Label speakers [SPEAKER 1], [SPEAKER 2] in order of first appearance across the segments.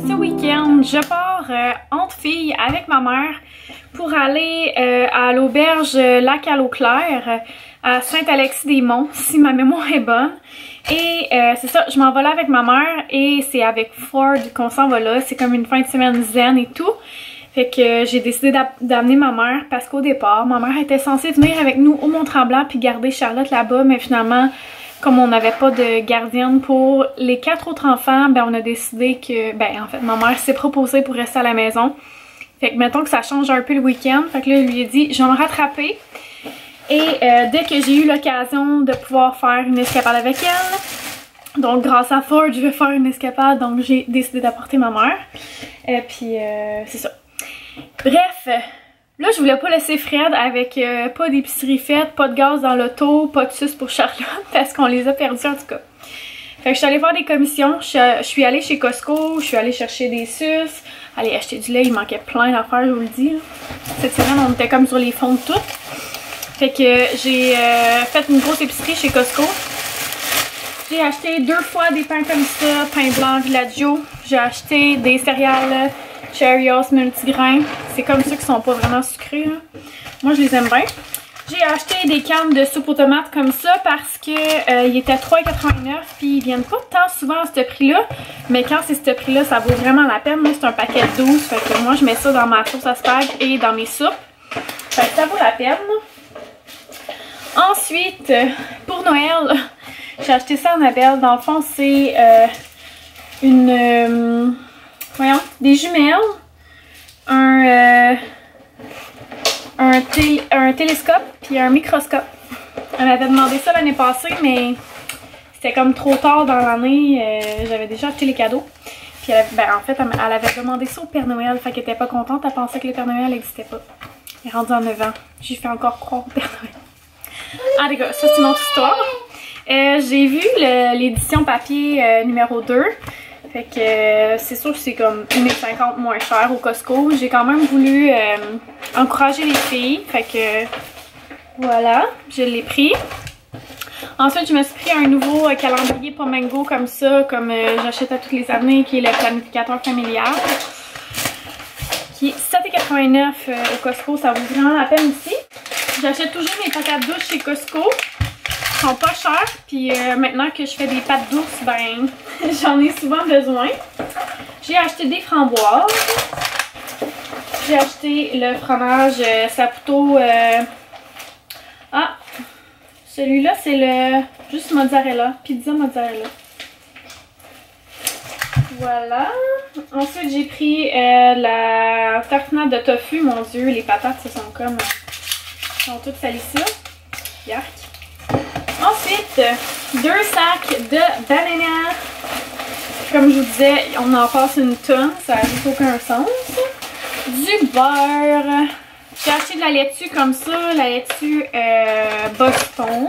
[SPEAKER 1] ce week-end, je pars entre filles avec ma mère pour aller à l'auberge Lac à l'eau claire à Saint-Alexis-des-Monts, si ma mémoire est bonne. Et c'est ça, je m'en vais là avec ma mère et c'est avec Ford qu'on s'en va là. C'est comme une fin de semaine zen et tout. Fait que j'ai décidé d'amener ma mère parce qu'au départ, ma mère était censée venir avec nous au Mont-Tremblant puis garder Charlotte là-bas, mais finalement, comme on n'avait pas de gardienne pour les 4 autres enfants, ben on a décidé que, ben en fait, ma mère s'est proposée pour rester à la maison. Fait que mettons que ça change un peu le week-end. Fait que là, je lui ai dit, je vais me rattraper. Et dès que j'ai eu l'occasion de pouvoir faire une escapade avec elle, donc grâce à Ford, je vais faire une escapade, donc j'ai décidé d'apporter ma mère. Puis c'est ça. Bref, là je voulais pas laisser Fred avec pas d'épicerie faite, pas de gaz dans l'auto, pas de suce pour Charlotte parce qu'on les a perdus en tout cas. Fait que je suis allée faire des commissions, je suis allée chez Costco, je suis allée chercher des suces, aller acheter du lait, il manquait plein d'affaires, je vous le dis. Là. Cette semaine on était comme sur les fonds de tout. Fait que j'ai fait une grosse épicerie chez Costco. J'ai acheté 2 fois des pains comme ça, pain blanc Villaggio. J'ai acheté des céréales Cheerios multigrains. C'est comme ceux qui sont pas vraiment sucrés. Là. Moi, je les aime bien. J'ai acheté des cannes de soupe aux tomates comme ça parce que ils étaient à 3,89 puis ils viennent pas tant souvent à ce prix-là. Mais quand c'est ce prix-là, ça vaut vraiment la peine. Moi, c'est un paquet de 12. Fait que moi, je mets ça dans ma sauce à spag et dans mes soupes. Fait que ça vaut la peine. Ensuite, pour Noël, j'ai acheté ça à Annabelle. Dans le fond, c'est voyons, des jumelles, un télescope puis un microscope. Elle m'avait demandé ça l'année passée, mais c'était comme trop tard dans l'année. J'avais déjà acheté les cadeaux. Puis en fait, elle avait demandé ça au Père Noël. Fait qu'elle était pas contente. Elle pensait que le Père Noël n'existait pas. Elle est rendue en 9 ans. J'ai fait encore croire au Père Noël. Ah les gars, ça c'est une autre histoire. J'ai vu l'édition papier numéro 2. Fait que c'est sûr que c'est comme 1,50 € moins cher au Costco. J'ai quand même voulu encourager les filles. Fait que voilà, je l'ai pris. Ensuite, je me suis pris un nouveau calendrier Pomengo comme ça, comme j'achète à toutes les années, qui est le planificateur familial. Qui est 7,89 € au Costco, ça vaut vraiment la peine ici. J'achète toujours mes patates douces chez Costco. Ils sont pas chers. Puis maintenant que je fais des pâtes douces, ben j'en ai souvent besoin. J'ai acheté des framboises. J'ai acheté le fromage Saputo. Ah, celui-là c'est le juste mozzarella, pizza mozzarella. Voilà. Ensuite j'ai pris la tartinade de tofu. Mon dieu, les patates ce sont comme sont toutes salissées. Yark. Ensuite, 2 sacs de bananas. Comme je vous disais, on en passe une tonne, ça n'a juste aucun sens. Du beurre. J'ai acheté de la laitue comme ça, la laitue Boston.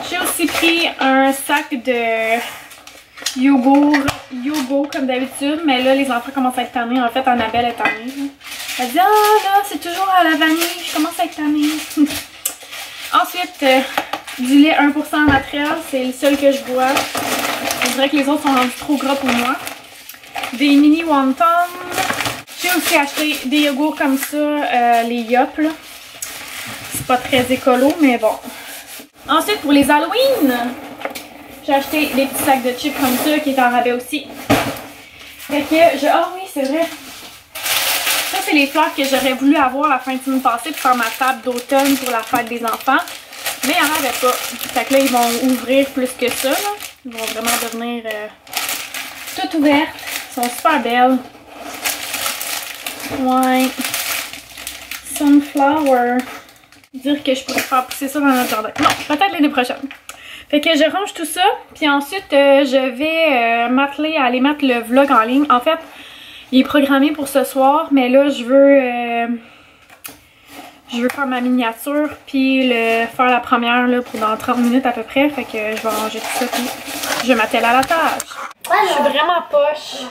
[SPEAKER 1] J'ai aussi pris un sac de yogourt comme d'habitude, mais là les enfants commencent à être tannés. En fait, Annabelle est tannée. Elle dit « Ah là, c'est toujours à la vanille, je commence à être tannée. » Ensuite, du lait 1% naturel, c'est le seul que je bois. On dirait que les autres sont rendus trop gras pour moi. Des mini wontons. J'ai aussi acheté des yogourts comme ça, les Yop là. C'est pas très écolo, mais bon. Ensuite, pour les Halloween, j'ai acheté des petits sacs de chips comme ça qui est en rabais aussi. Fait que ah oui, c'est vrai. Ça, c'est les fleurs que j'aurais voulu avoir la fin de semaine passée pour faire ma table d'automne pour la fête des enfants. Mais il n'y en avait pas. Fait que là, ils vont ouvrir plus que ça. Là. Ils vont vraiment devenir toutes ouvertes. Elles sont super belles. Ouais. Sunflower. Dire que je pourrais faire pousser ça dans notre jardin. Non, peut-être l'année prochaine. Fait que je range tout ça. Puis ensuite, je vais m'atteler à aller mettre le vlog en ligne. En fait, il est programmé pour ce soir. Mais là, je veux faire ma miniature. Puis faire la première là, pour dans 30 minutes à peu près. Fait que je vais ranger tout ça. Puis je vais m'atteler à la tâche. Je suis vraiment poche.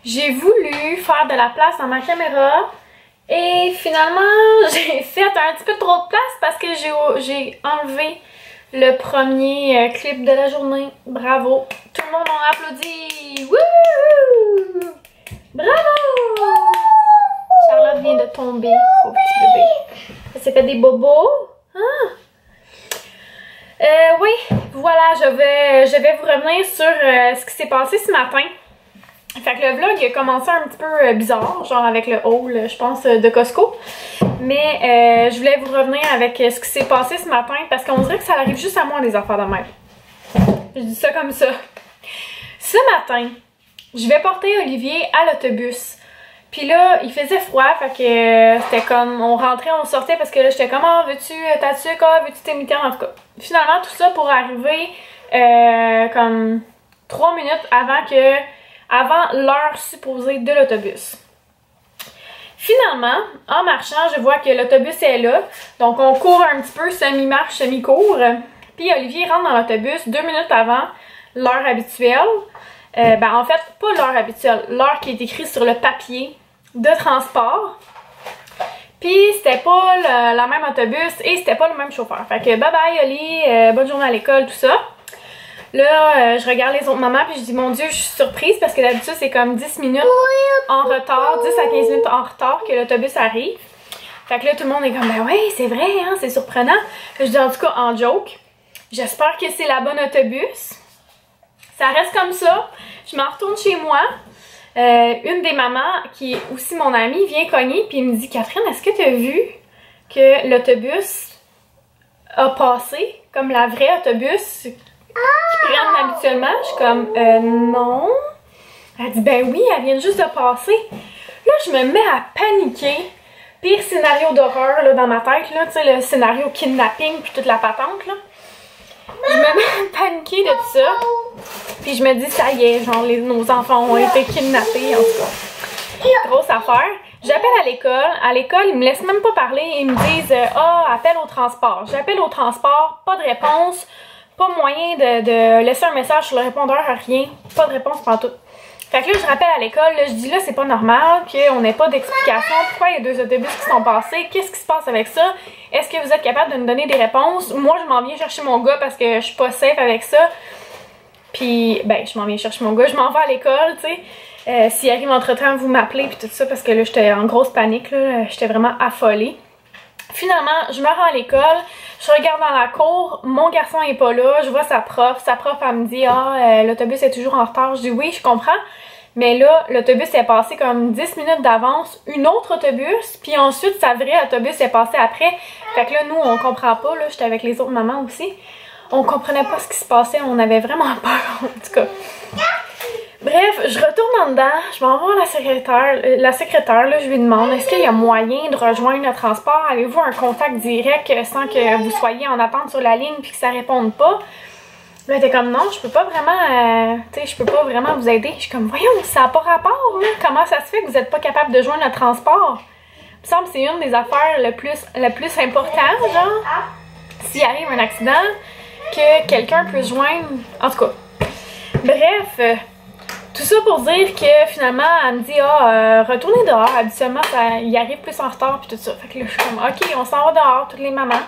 [SPEAKER 1] J'ai voulu faire de la place dans ma caméra. Et finalement, j'ai fait un petit peu trop de place parce que j'ai enlevé le premier clip de la journée. Bravo! Tout le monde a applaudi! Wouhou! bobos. Ah. Oui, voilà, je vais vous revenir sur ce qui s'est passé ce matin. Fait que le vlog a commencé un petit peu bizarre, genre avec le haul, je pense, de Costco. Mais je voulais vous revenir avec ce qui s'est passé ce matin parce qu'on dirait que ça arrive juste à moi des affaires de même. Je dis ça comme ça. Ce matin, je vais porter Olivier à l'autobus. Puis là, il faisait froid, fait que c'était comme, on rentrait, on sortait parce que là, j'étais comme, ah, veux-tu ta tuque, ah, veux-tu tes mitaines, en tout cas. Finalement, tout ça pour arriver comme 3 minutes avant l'heure supposée de l'autobus. Finalement, en marchant, je vois que l'autobus est là. Donc, on court un petit peu, semi-marche, semi-court. Puis Olivier rentre dans l'autobus 2 minutes avant l'heure habituelle. En fait, pas l'heure habituelle, l'heure qui est écrite sur le papier de transport. Puis c'était pas la même autobus et c'était pas le même chauffeur. Fait que bye bye Oli, bonne journée à l'école, tout ça. Là, je regarde les autres mamans puis je dis mon Dieu, je suis surprise parce que d'habitude c'est comme 10 minutes en retard, 10 à 15 minutes en retard que l'autobus arrive. Fait que là, tout le monde est comme ben oui, c'est vrai, hein, c'est surprenant. Je dis en tout cas en joke, j'espère que c'est la bonne autobus. Ça reste comme ça. Je m'en retourne chez moi. Une des mamans, qui est aussi mon amie, vient cogner puis me dit « Catherine, est-ce que tu as vu que l'autobus a passé comme la vraie autobus qu'ils prennent habituellement? » Je suis comme « Non. » Elle dit « Ben oui, elle vient juste de passer. » Là, je me mets à paniquer. Pire scénario d'horreur là, dans ma tête, là, tu sais, le scénario kidnapping puis toute la patente, là. Je me mets à paniquer de tout ça. Puis je me dis, ça y est, genre, nos enfants ont été kidnappés, en tout cas. Grosse affaire. J'appelle à l'école. À l'école, ils me laissent même pas parler. Ils me disent, appelle au transport. J'appelle au transport, pas de réponse. Pas moyen de laisser un message sur le répondeur, rien. Pas de réponse pantoute. Fait que là, je rappelle à l'école, je dis là, c'est pas normal qu'on n'ait pas d'explication. Pourquoi il y a 2 autobus qui sont passés? Qu'est-ce qui se passe avec ça? Est-ce que vous êtes capable de me donner des réponses? Moi, je m'en viens chercher mon gars parce que je suis pas safe avec ça. Puis, ben, je m'en viens chercher mon gars. Je m'en vais à l'école, tu sais. S'il arrive entre-temps, vous m'appelez puis tout ça parce que là, j'étais en grosse panique, là. J'étais vraiment affolée. Finalement, je me rends à l'école. Je regarde dans la cour, mon garçon est pas là, je vois sa prof. Sa prof, elle me dit « Ah, l'autobus est toujours en retard. » Je dis « Oui, je comprends. » Mais là, l'autobus est passé comme 10 minutes d'avance, une autre autobus, puis ensuite, sa vraie autobus est passé après. Fait que là, nous, on comprend pas, là, j'étais avec les autres mamans aussi. On comprenait pas ce qui se passait, on avait vraiment peur, en tout cas. Bref, je retourne en dedans, je m'en vais voir la secrétaire, là, je lui demande est-ce qu'il y a moyen de rejoindre le transport? Avez-vous un contact direct sans que vous soyez en attente sur la ligne puis que ça réponde pas? Là, elle était comme non, je peux pas vraiment, tu sais, je peux pas vraiment vous aider. Je suis comme voyons, ça n'a pas rapport, là. Comment ça se fait que vous n'êtes pas capable de joindre le transport? Il me semble que c'est une des affaires le plus importantes, genre, s'il arrive un accident, que quelqu'un peut se joindre. En tout cas, bref. Tout ça pour dire que finalement, elle me dit retournez dehors, habituellement, il arrive plus en retard puis tout ça. Fait que là, je suis comme ok, on s'en va dehors, toutes les mamans.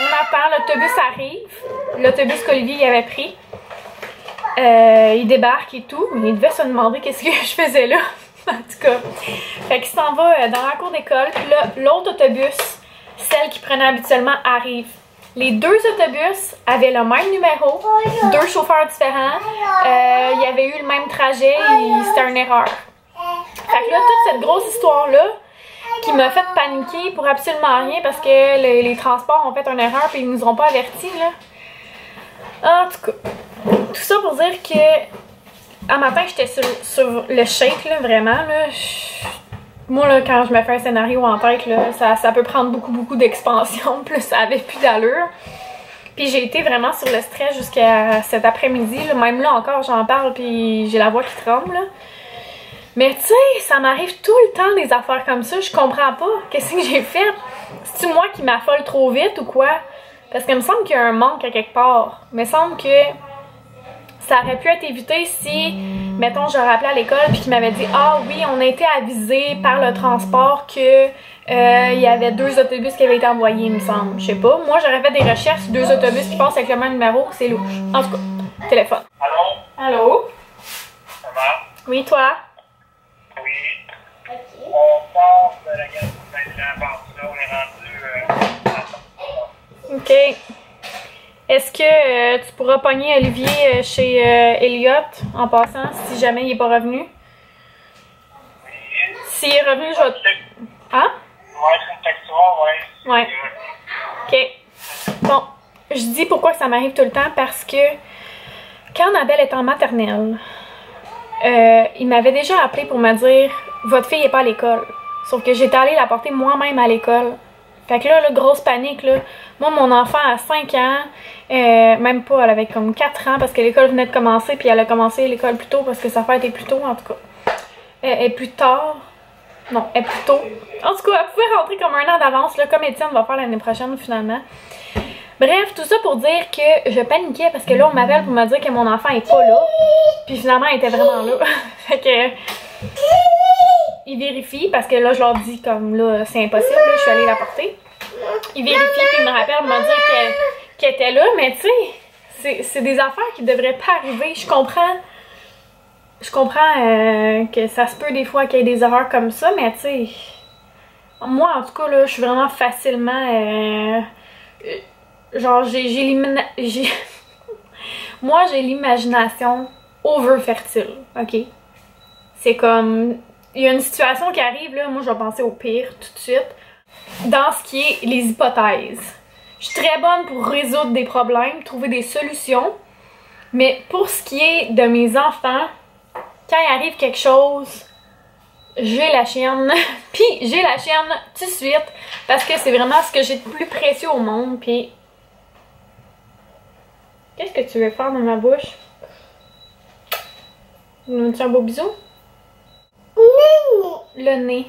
[SPEAKER 1] On attend, l'autobus arrive. L'autobus qu'Olivier avait pris. Il débarque et tout, mais il devait se demander qu'est-ce que je faisais là. En tout cas. Fait qu'il s'en va dans la cour d'école, puis là, l'autre autobus, celle qui prenait habituellement, arrive. Les 2 autobus avaient le même numéro, 2 chauffeurs différents, il y avait eu le même trajet et c'était une erreur. Fait que là, toute cette grosse histoire-là, qui m'a fait paniquer pour absolument rien parce que les transports ont fait une erreur et ils nous ont pas avertis, là. En tout cas, tout ça pour dire que, un matin, j'étais sur le shake, là, vraiment, là. Moi, là, quand je me fais un scénario en tête, là, ça peut prendre beaucoup d'expansion, plus ça avait plus d'allure. Puis j'ai été vraiment sur le stress jusqu'à cet après-midi, même là encore, j'en parle, puis j'ai la voix qui tremble, là. Mais tu sais, ça m'arrive tout le temps des affaires comme ça, je comprends pas. Qu'est-ce que j'ai fait? C'est-tu moi qui m'affole trop vite ou quoi? Parce qu'il me semble qu'il y a un manque à quelque part. Il me semble que ça aurait pu être évité si, mettons, je rappelais à l'école puis qu'il m'avait dit « Ah oui, on a été avisé par le transport que il y avait 2 autobus qui avaient été envoyés, il me semble. » Je sais pas. Moi, j'aurais fait des recherches sur 2 autobus qui passent avec le même numéro. C'est louche. En tout cas, téléphone.
[SPEAKER 2] Allô?
[SPEAKER 1] Allô?
[SPEAKER 2] Ça va?
[SPEAKER 1] Oui, toi?
[SPEAKER 2] Oui. On part de la gare Saint-Jean-Baptiste, là, on est rendu à
[SPEAKER 1] OK. Est-ce que tu pourras pogner Olivier chez Elliot en passant si jamais il n'est pas revenu?
[SPEAKER 2] Oui.
[SPEAKER 1] S'il est revenu, je vais... Hein?
[SPEAKER 2] Ouais, c'est une texture, ouais.
[SPEAKER 1] Ouais. OK. Bon, je dis pourquoi ça m'arrive tout le temps parce que quand Annabelle est en maternelle, il m'avait déjà appelé pour me dire « Votre fille n'est pas à l'école. » Sauf que j'étais allée la porter moi-même à l'école. Fait que là, grosse panique, là. Moi, mon enfant a 5 ans, même pas, elle avait comme 4 ans parce que l'école venait de commencer, puis elle a commencé l'école plus tôt parce que sa fête est plus tôt, en tout cas. Elle est plus tard. Non, elle est plus tôt. En tout cas, elle pouvait rentrer comme 1 an d'avance, là, comme Étienne va faire l'année prochaine, finalement. Bref, tout ça pour dire que je paniquais parce que là, on m'appelle pour me dire que mon enfant est pas là. Puis finalement, elle était vraiment là. Fait que... Ils vérifient parce que là, je leur dis comme là, c'est impossible, là, je suis allée la porter. Ils vérifient puis ils me rappellent pour me dire qu'elle était là, mais tu sais, c'est des affaires qui devraient pas arriver. Je comprends que ça se peut des fois qu'il y ait des erreurs comme ça, mais tu sais, moi en tout cas là, je suis vraiment facilement, genre moi j'ai l'imagination over fertile, ok? C'est comme, il y a une situation qui arrive là, moi je vais penser au pire tout de suite. Dans ce qui est les hypothèses. Je suis très bonne pour résoudre des problèmes, trouver des solutions. Mais pour ce qui est de mes enfants, quand il arrive quelque chose, j'ai la chienne. Puis j'ai la chienne tout de suite parce que c'est vraiment ce que j'ai de plus précieux au monde. Puis qu'est-ce que tu veux faire dans ma bouche? Veux-tu un beau bisou? Le nez.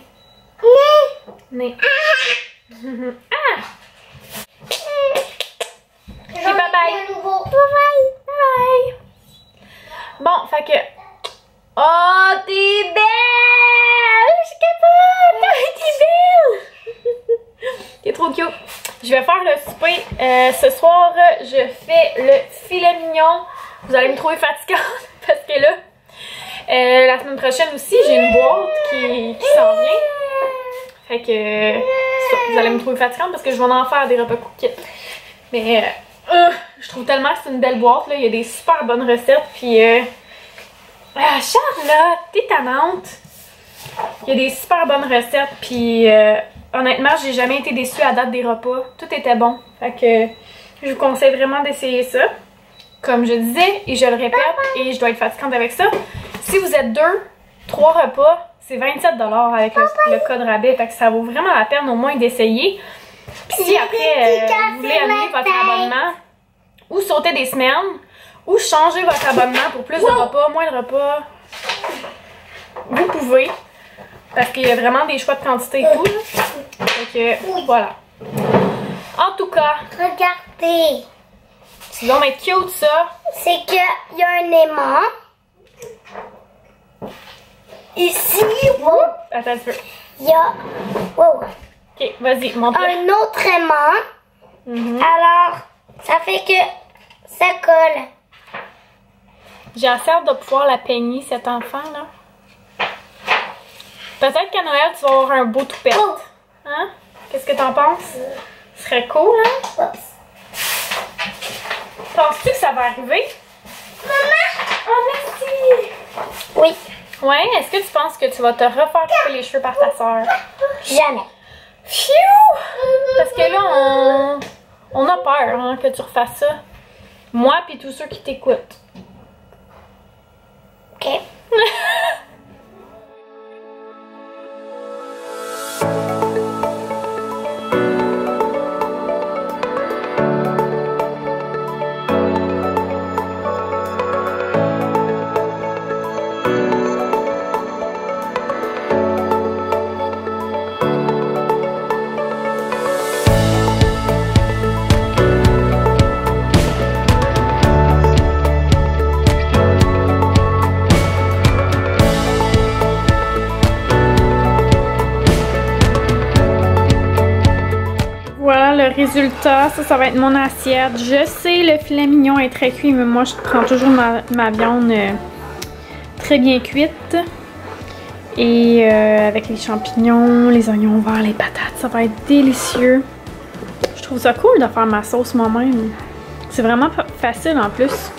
[SPEAKER 1] Nez. Ah! Et bye bye. Bye bye. Bon, fait que... Oh, t'es belle! Je capote! T'es belle! T'es trop cute. Je vais faire le souper. Ce soir, je fais le filet mignon. Vous allez me trouver fatigante parce que là, la semaine prochaine aussi, j'ai une boîte qui s'en vient. Fait que vous allez me trouver fatigante parce que je vais en faire des repas cookies. Mais je trouve tellement que c'est une belle boîte. Là. Il y a des super bonnes recettes. Puis Charlotte, t'es tannante. Il y a des super bonnes recettes. Puis honnêtement, j'ai jamais été déçue à date des repas. Tout était bon. Fait que je vous conseille vraiment d'essayer ça. Comme je disais, et je le répète, et je dois être fatigante avec ça. Si vous êtes 2, 3 repas, c'est 27$ avec le code rabais. Fait que ça vaut vraiment la peine au moins d'essayer. Puis si après, vous voulez annuler votre abonnement, ou sauter des semaines, ou changer votre abonnement pour plus de repas, moins de repas, vous pouvez. Parce qu'il y a vraiment des choix de quantité et tout. Là. Fait que, voilà. En tout cas,
[SPEAKER 3] regardez.
[SPEAKER 1] C'est donc être cute ça.
[SPEAKER 3] C'est qu'il y a un aimant. Ici, wow.
[SPEAKER 1] Attends un peu.
[SPEAKER 3] Il y a wow.
[SPEAKER 1] Ok, vas-y, montre-le.
[SPEAKER 3] Un autre aimant. Alors, ça fait que ça colle.
[SPEAKER 1] J'ai assez hâte de pouvoir la peigner, cet enfant-là. Peut-être qu'à Noël, tu vas avoir un beau toupette.
[SPEAKER 3] Oh.
[SPEAKER 1] Hein? Qu'est-ce que t'en penses? Ce serait cool, hein?
[SPEAKER 3] Oups.
[SPEAKER 1] Penses-tu que ça va arriver?
[SPEAKER 3] Maman!
[SPEAKER 1] Oh, merci!
[SPEAKER 3] Oui.
[SPEAKER 1] Ouais, est-ce que tu penses que tu vas te refaire couper les cheveux par ta soeur?
[SPEAKER 3] Jamais.
[SPEAKER 1] Phew! Parce que là, on a peur hein, que tu refasses ça. Moi puis tous ceux qui t'écoutent.
[SPEAKER 3] Ok.
[SPEAKER 1] Voilà le résultat, ça va être mon assiette. Je sais le filet mignon est très cuit, mais moi je prends toujours ma viande très bien cuite. Et avec les champignons, les oignons verts, les patates, ça va être délicieux. Je trouve ça cool de faire ma sauce moi-même. C'est vraiment facile en plus.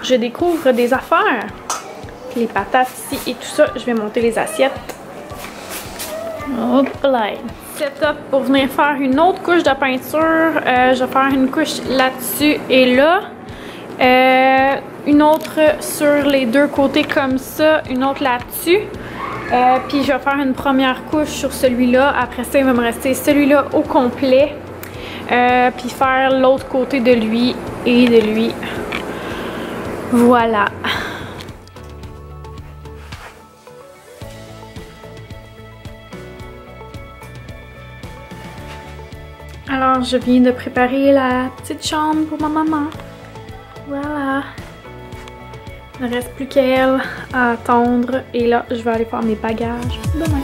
[SPEAKER 1] Je découvre des affaires. Les patates ici et tout ça, je vais monter les assiettes. Hop là. Setup pour venir faire une autre couche de peinture. Je vais faire une couche là-dessus et là. Une autre sur les deux côtés comme ça, une autre là-dessus. Puis je vais faire une première couche sur celui-là. Après ça, il va me rester celui-là au complet. Puis faire l'autre côté de lui et de lui. Voilà. Alors, je viens de préparer la petite chambre pour ma maman. Voilà. Il ne reste plus qu'elle à attendre. Et là, je vais aller faire mes bagages demain.